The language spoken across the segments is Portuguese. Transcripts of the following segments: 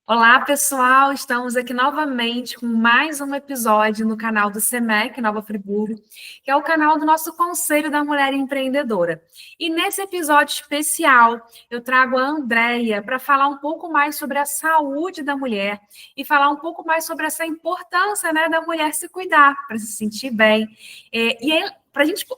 Olá, pessoal! Estamos aqui novamente com mais um episódio no canal do SEMEC Nova Friburgo, que é o canal do nosso Conselho da Mulher Empreendedora. E nesse episódio especial, eu trago a Andréia para falar um pouco mais sobre a saúde da mulher e falar um pouco mais sobre essa importância, né, da mulher se cuidar, para se sentir bem.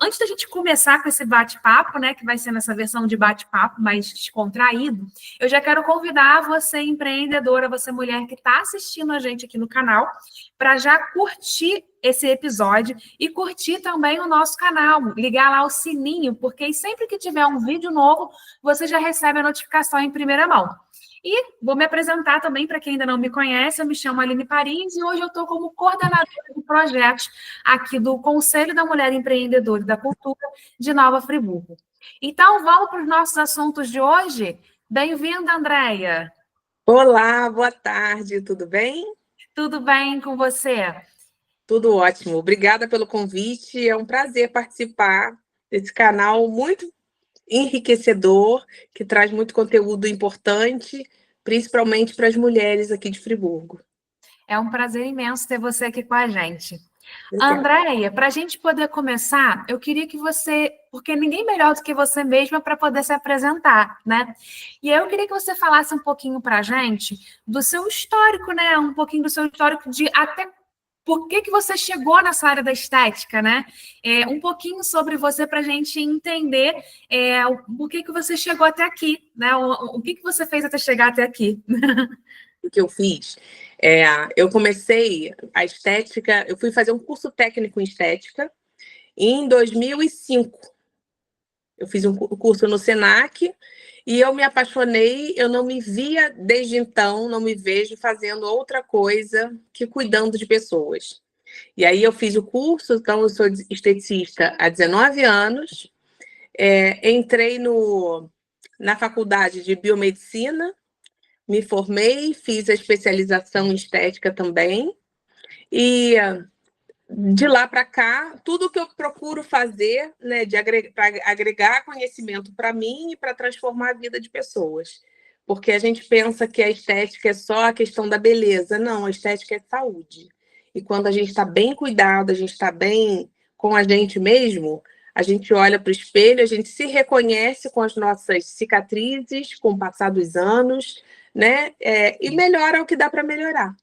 Antes da gente começar com esse bate-papo, né, que vai ser nessa versão de bate-papo mais descontraído, eu já quero convidar você, empreendedora, você mulher que está assistindo a gente aqui no canal, para já curtir esse episódio e curtir também o nosso canal, ligar lá o sininho, porque sempre que tiver um vídeo novo, você já recebe a notificação em primeira mão. E vou me apresentar também para quem ainda não me conhece, eu me chamo Aline Paris e hoje eu estou como coordenadora de projetos aqui do Conselho da Mulher Empreendedora e da Cultura de Nova Friburgo. Então, vamos para os nossos assuntos de hoje? Bem-vinda, Andréia. Olá, boa tarde, tudo bem? Tudo bem com você? Tudo ótimo, obrigada pelo convite, é um prazer participar desse canal muito enriquecedor, que traz muito conteúdo importante, principalmente para as mulheres aqui de Friburgo. É um prazer imenso ter você aqui com a gente. Obrigada. Andréia, para a gente poder começar, eu queria que você, porque ninguém melhor do que você mesma para poder se apresentar, né? E aí eu queria que você falasse um pouquinho para a gente do seu histórico, né? Um pouquinho do seu histórico de até por que você chegou nessa área da estética, né? Um pouquinho sobre você para a gente entender por que você chegou até aqui, né? O que você fez até chegar até aqui. O que eu fiz? Eu comecei a estética, eu fui fazer um curso técnico em estética em 2005. Eu fiz um curso no Senac e eu me apaixonei, eu não me via desde então, não me vejo fazendo outra coisa que cuidando de pessoas. E aí eu fiz o curso, então eu sou esteticista há 19 anos, entrei na faculdade de biomedicina, me formei, fiz a especialização em estética também, e de lá para cá, tudo que eu procuro fazer, né, para agregar conhecimento para mim e para transformar a vida de pessoas. Porque a gente pensa que a estética é só a questão da beleza. Não, a estética é saúde. E quando a gente está bem cuidado, a gente está bem com a gente mesmo, a gente olha para o espelho, a gente se reconhece com as nossas cicatrizes, com o passar dos anos, né? E melhora o que dá para melhorar.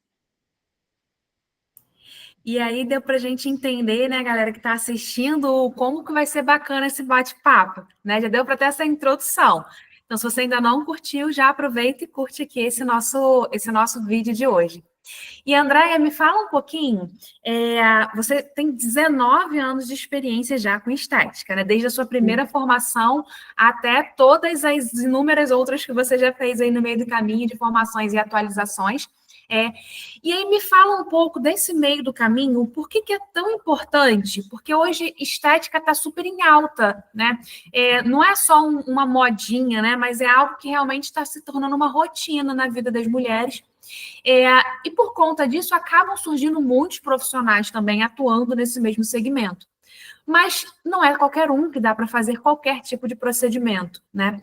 E aí deu para a gente entender, né, galera que está assistindo, como que vai ser bacana esse bate-papo, né? Já deu para ter essa introdução. Então, se você ainda não curtiu, já aproveita e curte aqui esse nosso vídeo de hoje. E, Andréia, me fala um pouquinho, você tem 19 anos de experiência já com estética, né? Desde a sua primeira formação até todas as inúmeras outras que você já fez aí no meio do caminho de formações e atualizações. E aí me fala um pouco desse meio do caminho, por que é tão importante? Porque hoje estética está super em alta, né? Não é só uma modinha, né? Mas é algo que realmente está se tornando uma rotina na vida das mulheres. E por conta disso, acabam surgindo muitos profissionais também atuando nesse mesmo segmento. Mas não é qualquer um que dá para fazer qualquer tipo de procedimento, né?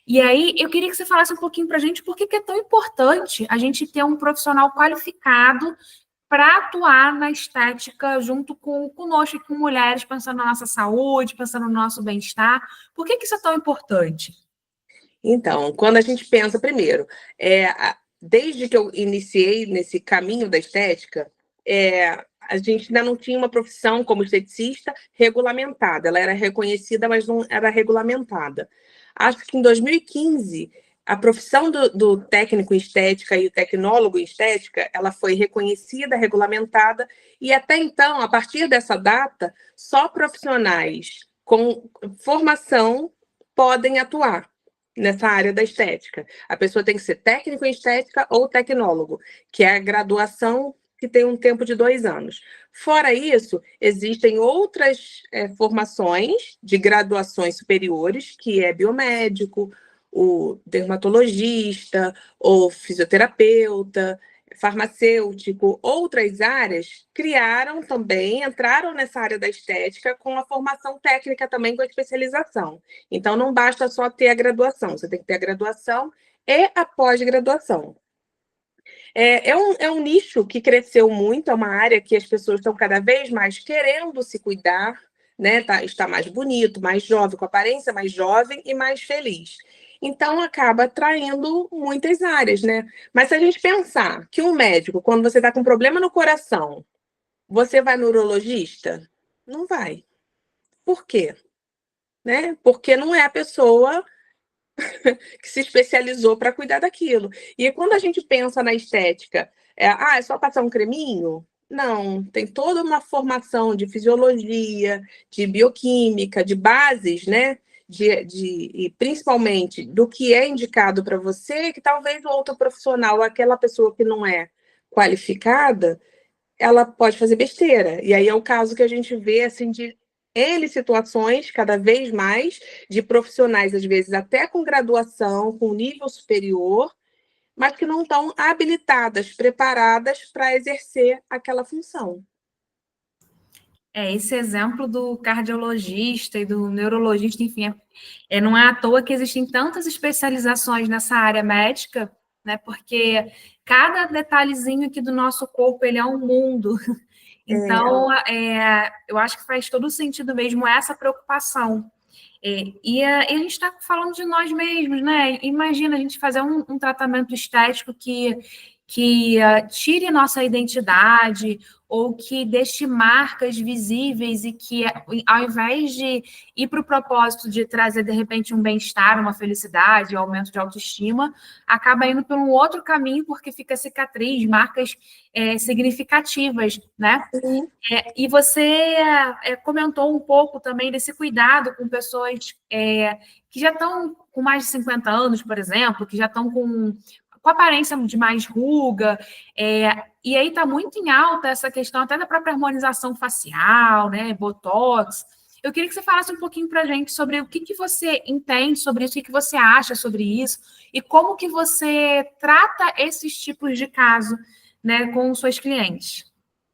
E aí, eu queria que você falasse um pouquinho para a gente por que é tão importante a gente ter um profissional qualificado para atuar na estética junto conosco, com mulheres, pensando na nossa saúde, pensando no nosso bem-estar. Por que isso é tão importante? Então, quando a gente pensa, primeiro, desde que eu iniciei nesse caminho da estética, a gente ainda não tinha uma profissão como esteticista regulamentada. Ela era reconhecida, mas não era regulamentada. Acho que em 2015, a profissão do técnico em estética e o tecnólogo em estética, ela foi reconhecida, regulamentada, e até então, a partir dessa data, só profissionais com formação podem atuar nessa área da estética. A pessoa tem que ser técnico em estética ou tecnólogo, que é a graduação que tem um tempo de 2 anos. Fora isso, existem outras formações de graduações superiores, que é biomédico, o dermatologista, ou fisioterapeuta, farmacêutico, outras áreas criaram também, entraram nessa área da estética com a formação técnica também, com a especialização. Então, não basta só ter a graduação, você tem que ter a graduação e a pós-graduação. É um nicho que cresceu muito, é uma área que as pessoas estão cada vez mais querendo se cuidar, né? Está mais bonito, mais jovem, com aparência mais jovem e mais feliz. Então, acaba atraindo muitas áreas, né? Mas se a gente pensar que um médico, quando você está com problema no coração, você vai no urologista? Não vai. Por quê? Né? Porque não é a pessoa que se especializou para cuidar daquilo. E quando a gente pensa na estética, é só passar um creminho? Não, tem toda uma formação de fisiologia, de bioquímica, de bases, né? E principalmente do que é indicado para você, que talvez o outro profissional, aquela pessoa que não é qualificada, ela pode fazer besteira. E aí é o caso que a gente vê assim de N situações, cada vez mais, de profissionais, às vezes até com graduação, com nível superior, mas que não estão habilitadas, preparadas para exercer aquela função. Esse exemplo do cardiologista e do neurologista, enfim, não é à toa que existem tantas especializações nessa área médica, né? Porque cada detalhezinho aqui do nosso corpo, ele é um mundo. Então, eu acho que faz todo sentido mesmo essa preocupação. E a gente está falando de nós mesmos, né? Imagina a gente fazer um tratamento estético que tire nossa identidade ou que deixe marcas visíveis e que, ao invés de ir para o propósito de trazer, de repente, um bem-estar, uma felicidade, um aumento de autoestima, acaba indo por um outro caminho porque fica cicatriz, marcas significativas, né? Sim. E você comentou um pouco também desse cuidado com pessoas que já estão com mais de 50 anos, por exemplo, que já estão com aparência de mais ruga, e aí está muito em alta essa questão até da própria harmonização facial, né, botox. Eu queria que você falasse um pouquinho para a gente sobre o que você entende sobre isso, o que você acha sobre isso, e como que você trata esses tipos de caso, né, com suas clientes.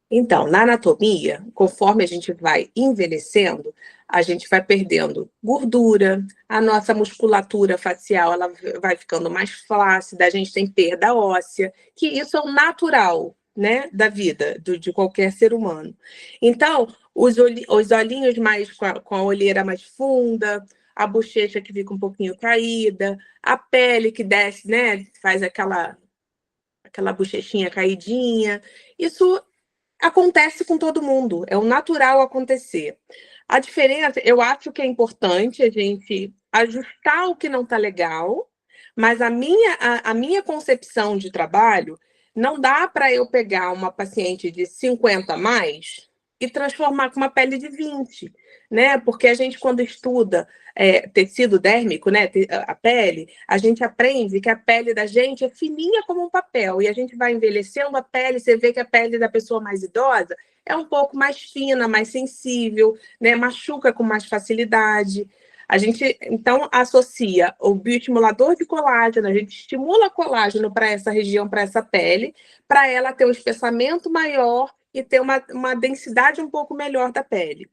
Então, na anatomia, conforme a gente vai envelhecendo, a gente vai perdendo gordura, a nossa musculatura facial ela vai ficando mais flácida, a gente tem perda óssea, que isso é o natural, né, da vida de qualquer ser humano. Então, os olhinhos mais com a olheira mais funda, a bochecha que fica um pouquinho caída, a pele que desce, né, faz aquela bochechinha caidinha. Isso acontece com todo mundo, é o natural acontecer. A diferença, eu acho que é importante a gente ajustar o que não está legal, mas a minha concepção de trabalho não dá para eu pegar uma paciente de 50 a mais e transformar com uma pele de 20, né? Porque a gente, quando estuda tecido dérmico, né, a pele, a gente aprende que a pele da gente é fininha como um papel, e a gente vai envelhecendo a pele, você vê que a pele da pessoa mais idosa é um pouco mais fina, mais sensível, né, machuca com mais facilidade. A gente, então, associa o bioestimulador de colágeno, a gente estimula colágeno para essa região, para essa pele, para ela ter um espessamento maior e ter uma densidade um pouco melhor da pele.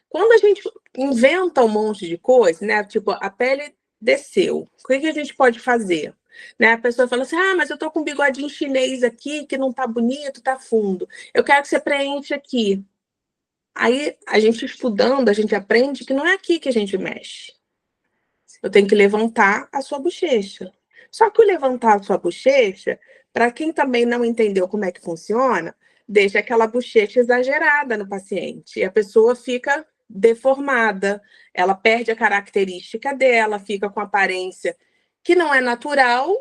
Quando a gente inventa um monte de coisa, né? Tipo, a pele desceu. O que a gente pode fazer? Né? A pessoa fala assim: mas eu tô com um bigodinho chinês aqui que não tá bonito, tá fundo. Eu quero que você preencha aqui. Aí, a gente estudando, a gente aprende que não é aqui que a gente mexe. Eu tenho que levantar a sua bochecha. Só que o levantar a sua bochecha, para quem também não entendeu como é que funciona, deixa aquela bochecha exagerada no paciente. E a pessoa fica deformada, ela perde a característica dela, fica com aparência que não é natural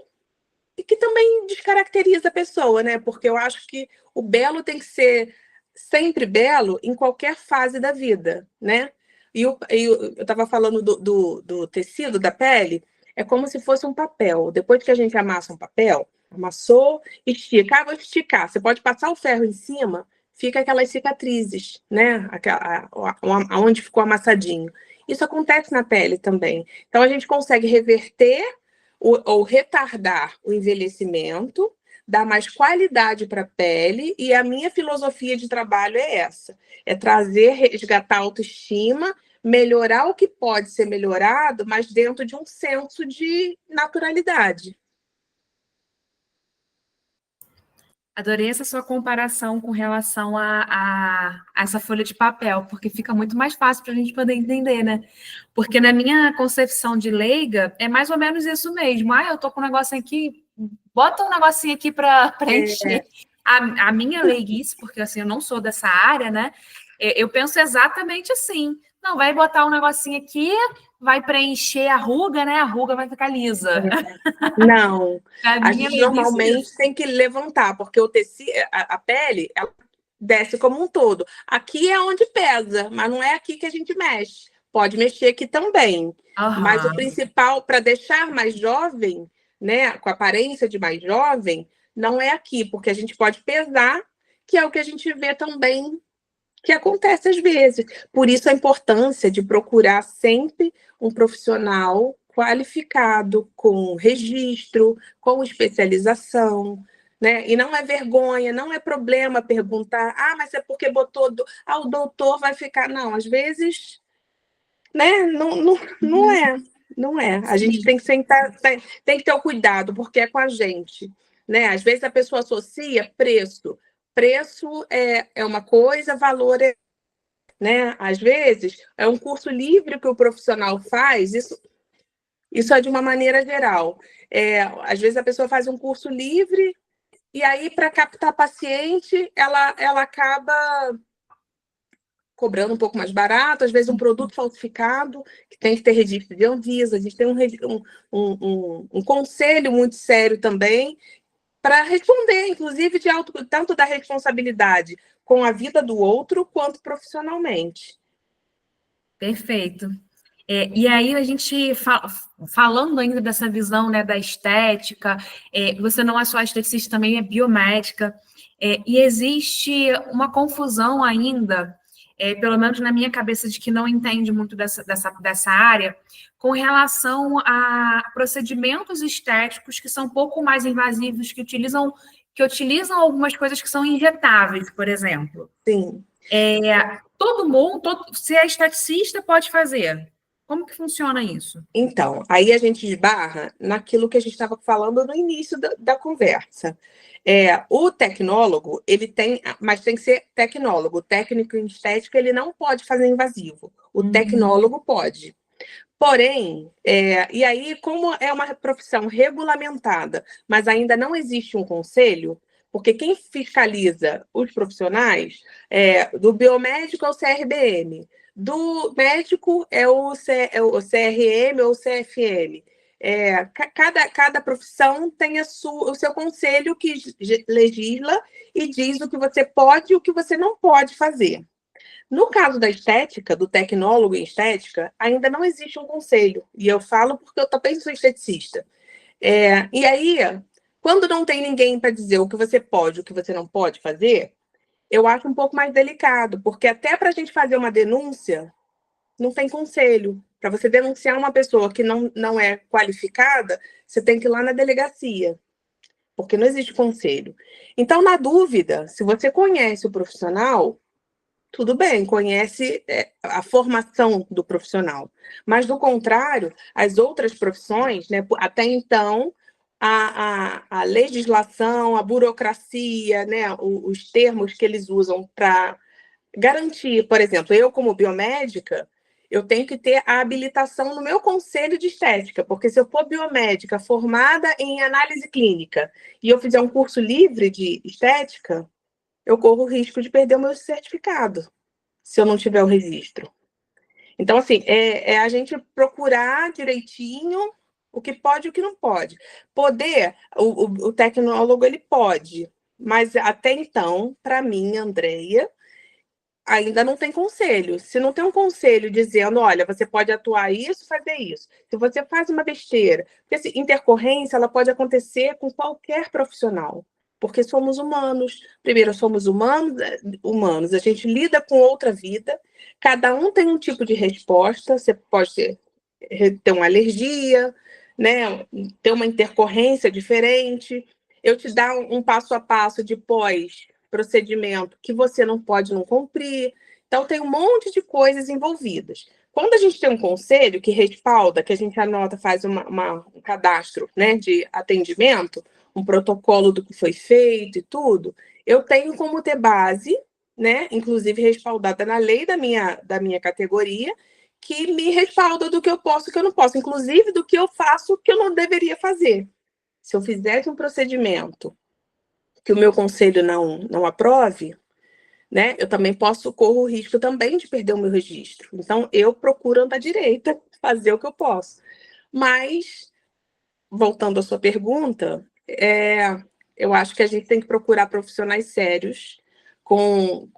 e que também descaracteriza a pessoa, né? Porque eu acho que o belo tem que ser sempre belo em qualquer fase da vida, né? E eu estava falando do tecido da pele, é como se fosse um papel. Depois que a gente amassa um papel, amassou, estica. Vou esticar. Você pode passar o ferro em cima, fica aquelas cicatrizes, né? Onde ficou amassadinho. Isso acontece na pele também. Então, a gente consegue reverter ou retardar o envelhecimento, dar mais qualidade para a pele, e a minha filosofia de trabalho é essa: é trazer, resgatar a autoestima, melhorar o que pode ser melhorado, mas dentro de um senso de naturalidade. Adorei essa sua comparação com relação a essa folha de papel, porque fica muito mais fácil para a gente poder entender, né? Porque na minha concepção de leiga, é mais ou menos isso mesmo. Ah, eu tô com um negocinho aqui, bota um negocinho aqui para preencher. A minha leiguice, porque assim, eu não sou dessa área, né? Eu penso exatamente assim. Não, vai botar um negocinho aqui, vai preencher a ruga, né? A ruga vai ficar lisa. Não, A a minha gente leiguice é normalmente isso. tem que levantar, porque o tecido, a pele, ela desce como um todo. Aqui é onde pesa, mas não é aqui que a gente mexe. Pode mexer aqui também. Mas o Aham. principal, para deixar mais jovem, né, com a aparência de mais jovem, não é aqui, porque a gente pode pesar, que é o que a gente vê também que acontece às vezes. Por isso a importância de procurar sempre um profissional qualificado, com registro, com especialização, né? E não é vergonha, não é problema perguntar, mas é porque botou, o doutor vai ficar. Não, às vezes, né? Não é, não é. A gente Sim. tem que sentar, tem que ter o cuidado, porque é com a gente, né? Às vezes a pessoa associa preço. Preço é uma coisa, valor é, né? Às vezes, é um curso livre que o profissional faz, isso é de uma maneira geral. Às vezes, a pessoa faz um curso livre e aí, para captar paciente, ela acaba cobrando um pouco mais barato, às vezes um produto falsificado, que tem que ter registro de Anvisa, a gente tem um conselho muito sério também, para responder, inclusive, tanto da responsabilidade com a vida do outro, quanto profissionalmente. Perfeito. E aí a gente falando ainda dessa visão, né, da estética, você não é só esteticista, também é biomédica, e existe uma confusão ainda, pelo menos na minha cabeça, de que não entende muito dessa área, com relação a procedimentos estéticos que são um pouco mais invasivos, que utilizam algumas coisas que são injetáveis, por exemplo. Sim. Todo mundo, se é esteticista, pode fazer. Como que funciona isso? Então, aí a gente esbarra naquilo que a gente estava falando no início da conversa. O tecnólogo, ele tem, mas tem que ser tecnólogo. O técnico em estética, ele não pode fazer invasivo. O tecnólogo pode. Porém, e aí, como é uma profissão regulamentada, mas ainda não existe um conselho, porque quem fiscaliza os profissionais do biomédico é o CRBM, do médico é o CRM ou o CFM. Cada profissão tem o seu conselho que legisla e diz o que você pode e o que você não pode fazer. No caso da estética, do tecnólogo em estética, ainda não existe um conselho. E eu falo porque eu também sou esteticista. E aí, quando não tem ninguém para dizer o que você pode e o que você não pode fazer, eu acho um pouco mais delicado, porque até para a gente fazer uma denúncia, não tem conselho. Para você denunciar uma pessoa que não é qualificada, você tem que ir lá na delegacia, porque não existe conselho. Então, na dúvida, se você conhece o profissional, tudo bem, conhece a formação do profissional. Mas, do contrário, as outras profissões, né, até então, a legislação, a burocracia, né, os termos que eles usam para garantir, por exemplo, eu como biomédica, eu tenho que ter a habilitação no meu conselho de estética, porque se eu for biomédica formada em análise clínica e eu fizer um curso livre de estética, eu corro o risco de perder o meu certificado, se eu não tiver o registro. Então, assim, a gente procurar direitinho o que pode e o que não pode. O tecnólogo, ele pode, mas até então, para mim, Andreia, ainda não tem conselho. Se não tem um conselho dizendo, olha, você pode atuar isso, fazer isso. Se você faz uma besteira, porque assim, intercorrência ela pode acontecer com qualquer profissional, porque somos humanos. Primeiro, somos humanos. A gente lida com outra vida. Cada um tem um tipo de resposta. Você pode ter uma alergia, né? Ter uma intercorrência diferente. Eu te dar um passo a passo de procedimento que você não pode não cumprir. Então, tem um monte de coisas envolvidas. Quando a gente tem um conselho que respalda, que a gente anota, faz um cadastro, né, de atendimento, um protocolo do que foi feito e tudo, eu tenho como ter base, né, inclusive respaldada na lei da minha categoria, que me respalda do que eu posso e que eu não posso, inclusive do que eu faço que eu não deveria fazer. Se eu fizesse um procedimento que o meu conselho não aprove, né, eu também corro o risco também de perder o meu registro. Então, eu procuro andar direita, fazer o que eu posso. Mas, voltando à sua pergunta, eu acho que a gente tem que procurar profissionais sérios, com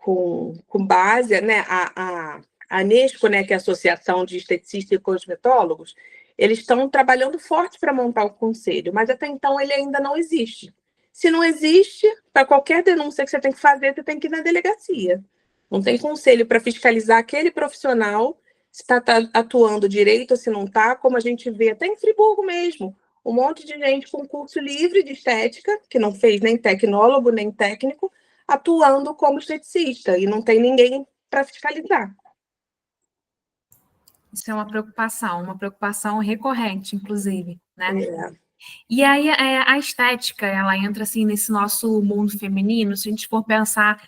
base, né, a Anesco, né, que é a Associação de Esteticistas e Cosmetólogos, eles estão trabalhando forte para montar o conselho, mas até então ele ainda não existe. Se não existe, para qualquer denúncia que você tem que fazer, você tem que ir na delegacia. Não tem conselho para fiscalizar aquele profissional se está atuando direito ou se não está, como a gente vê até em Friburgo mesmo. Um monte de gente com curso livre de estética, que não fez nem tecnólogo, nem técnico, atuando como esteticista, e não tem ninguém para fiscalizar. Isso é uma preocupação recorrente, inclusive, né? É. E aí a estética, ela entra assim nesse nosso mundo feminino, se a gente for pensar,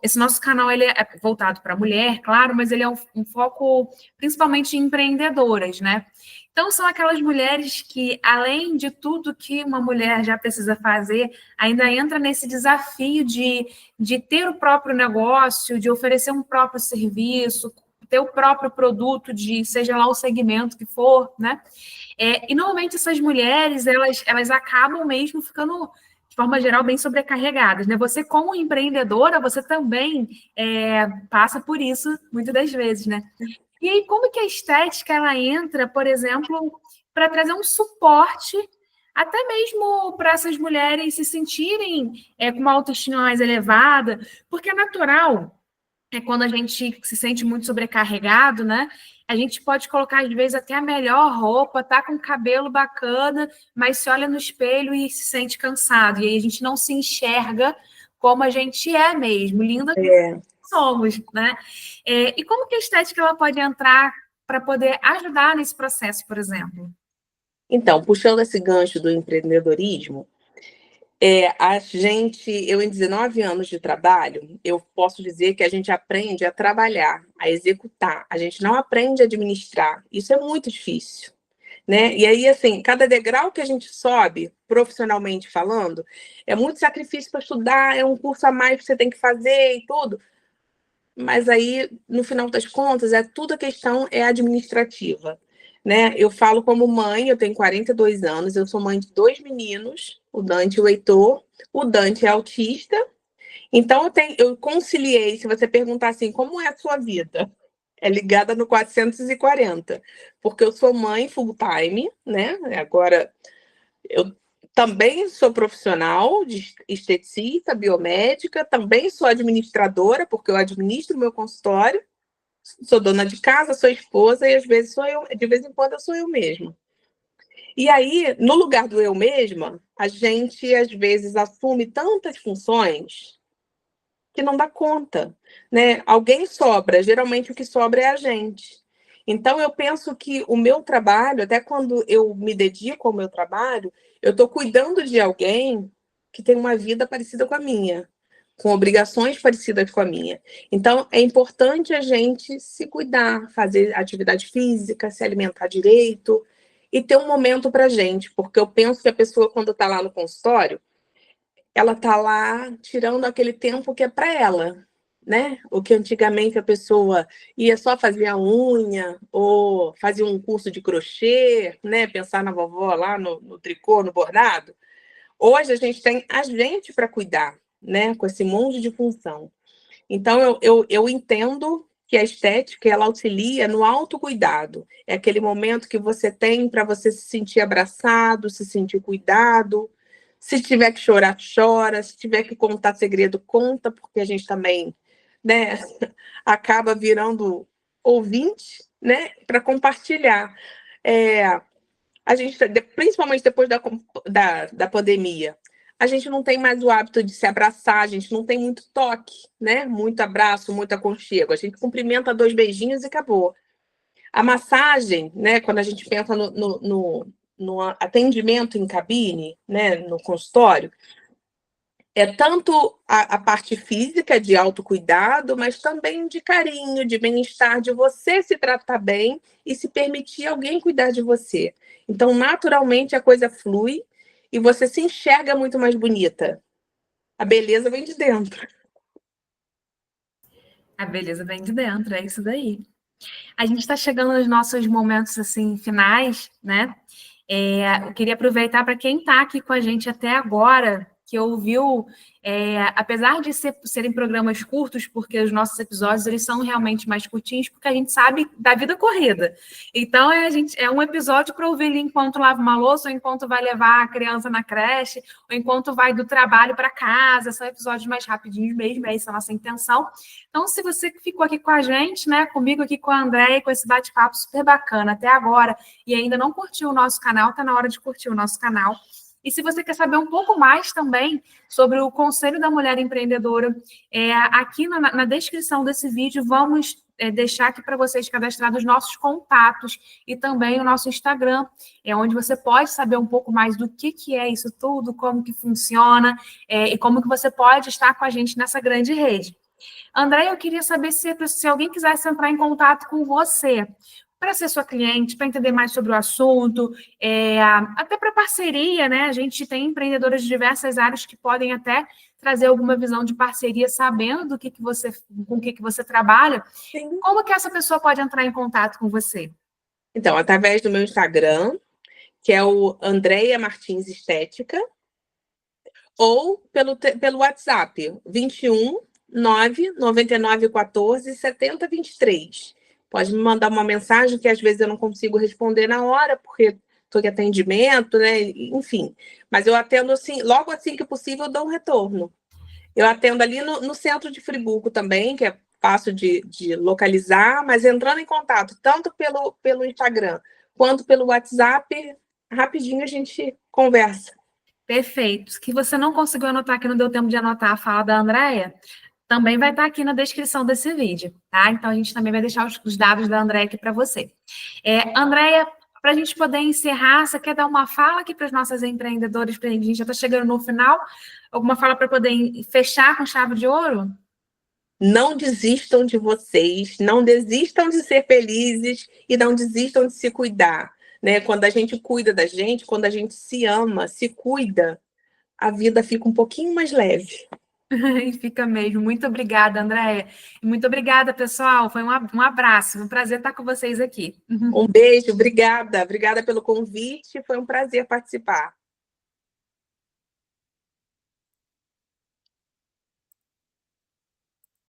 esse nosso canal ele é voltado para a mulher, claro, mas ele é um foco principalmente em empreendedoras, né? Então são aquelas mulheres que, além de tudo que uma mulher já precisa fazer, ainda entra nesse desafio de ter o próprio negócio, de oferecer um próprio serviço, ter o próprio produto, de seja lá o segmento que for, né? E normalmente essas mulheres, elas acabam mesmo ficando, de forma geral, bem sobrecarregadas, né? Você, como empreendedora, você também passa por isso muitas das vezes, né? E aí, como que a estética, ela entra, por exemplo, para trazer um suporte, até mesmo para essas mulheres se sentirem com uma autoestima mais elevada, porque é natural, quando a gente se sente muito sobrecarregado, né? A gente pode colocar, às vezes, até a melhor roupa, tá com o cabelo bacana, mas se olha no espelho e se sente cansado. E aí a gente não se enxerga como a gente é mesmo, linda que somos, né? E como que a estética ela pode entrar para poder ajudar nesse processo, por exemplo? Então, puxando esse gancho do empreendedorismo, eu em 19 anos de trabalho, eu posso dizer que a gente aprende a trabalhar, a executar, a gente não aprende a administrar. Isso é muito difícil, né? E aí, assim, cada degrau que a gente sobe, profissionalmente falando, é muito sacrifício para estudar, é um curso a mais que você tem que fazer e tudo. Mas aí, no final das contas, tudo a questão é administrativa, né? Eu falo como mãe, eu tenho 42 anos, eu sou mãe de 2 meninos, o Dante e o Heitor. O Dante é autista, então eu conciliei, se você perguntar assim, como é a sua vida? É ligada no 440, porque eu sou mãe full time, né? Agora, eu também sou profissional de esteticista, biomédica, também sou administradora, porque eu administro o meu consultório, sou dona de casa, sou esposa e às vezes sou eu, de vez em quando eu sou eu mesma. E aí, no lugar do eu mesma, a gente às vezes assume tantas funções que não dá conta, né? Alguém sobra, geralmente o que sobra é a gente. Então, eu penso que o meu trabalho, até quando eu me dedico ao meu trabalho, eu estou cuidando de alguém que tem uma vida parecida com a minha, com obrigações parecidas com a minha. Então, é importante a gente se cuidar, fazer atividade física, se alimentar direito e ter um momento para a gente, porque eu penso que a pessoa, quando está lá no consultório, ela está lá tirando aquele tempo que é para ela, né? O que antigamente a pessoa ia só fazer a unha ou fazer um curso de crochê, né? Pensar na vovó lá no tricô, no bordado. Hoje a gente tem a gente para cuidar, né? Com esse monte de função. Então eu entendo que a estética ela auxilia no autocuidado. É aquele momento que você tem para você se sentir abraçado, se sentir cuidado. Se tiver que chorar, chora. Se tiver que contar segredo, conta, porque a gente também, né, acaba virando ouvinte, né, para compartilhar. A gente, principalmente depois da pandemia, a gente não tem mais o hábito de se abraçar, a gente não tem muito toque, né? Muito abraço, muito aconchego. A gente cumprimenta 2 beijinhos e acabou. A massagem, né? Quando a gente pensa no atendimento em cabine, né, no consultório, é tanto a parte física de autocuidado, mas também de carinho, de bem-estar, de você se tratar bem e se permitir alguém cuidar de você. Então, naturalmente, a coisa flui e você se enxerga muito mais bonita. A beleza vem de dentro. A beleza vem de dentro, é isso daí. A gente está chegando nos nossos momentos assim finais, né? Eu queria aproveitar para quem está aqui com a gente até agora, que ouviu, apesar de serem programas curtos, porque os nossos episódios eles são realmente mais curtinhos, porque a gente sabe da vida corrida. Então, é um episódio para ouvir enquanto lava uma louça, ou enquanto vai levar a criança na creche, ou enquanto vai do trabalho para casa. São episódios mais rapidinhos mesmo, essa é a nossa intenção. Então, se você ficou aqui com a gente, né, comigo aqui com a Andréia, com esse bate-papo super bacana até agora, e ainda não curtiu o nosso canal, está na hora de curtir o nosso canal. E se você quer saber um pouco mais também sobre o Conselho da Mulher Empreendedora, aqui na descrição desse vídeo vamos deixar aqui para vocês cadastrados os nossos contatos e também o nosso Instagram, onde você pode saber um pouco mais do que é isso tudo, como que funciona, e como que você pode estar com a gente nessa grande rede. André, eu queria saber se alguém quisesse entrar em contato com você, para ser sua cliente, para entender mais sobre o assunto, até para parceria, né? A gente tem empreendedoras de diversas áreas que podem até trazer alguma visão de parceria, sabendo com o que você trabalha. Sim. Como que essa pessoa pode entrar em contato com você? Então, através do meu Instagram, que é o Andreia Martins Estética, ou pelo WhatsApp, 21 999 14 70 23. Pode me mandar uma mensagem que às vezes eu não consigo responder na hora, porque estou em atendimento, né? Enfim. Mas eu atendo assim, logo assim que possível, eu dou um retorno. Eu atendo ali no centro de Friburgo também, que é fácil de localizar, mas entrando em contato tanto pelo Instagram quanto pelo WhatsApp, rapidinho a gente conversa. Perfeito. Que você não conseguiu anotar, que não deu tempo de anotar a fala da Andréia, também vai estar aqui na descrição desse vídeo, tá? Então, a gente também vai deixar os dados da Andréia aqui para você. Andréia, para a gente poder encerrar, você quer dar uma fala aqui para as nossas empreendedoras, para a gente já está chegando no final? Alguma fala para poder fechar com chave de ouro? Não desistam de vocês, não desistam de ser felizes e não desistam de se cuidar, né? Quando a gente cuida da gente, quando a gente se ama, se cuida, a vida fica um pouquinho mais leve. Fica mesmo. Muito obrigada, Andréia. E muito obrigada, pessoal. Foi um abraço. Um prazer estar com vocês aqui. Um beijo, obrigada. Obrigada pelo convite. Foi um prazer participar.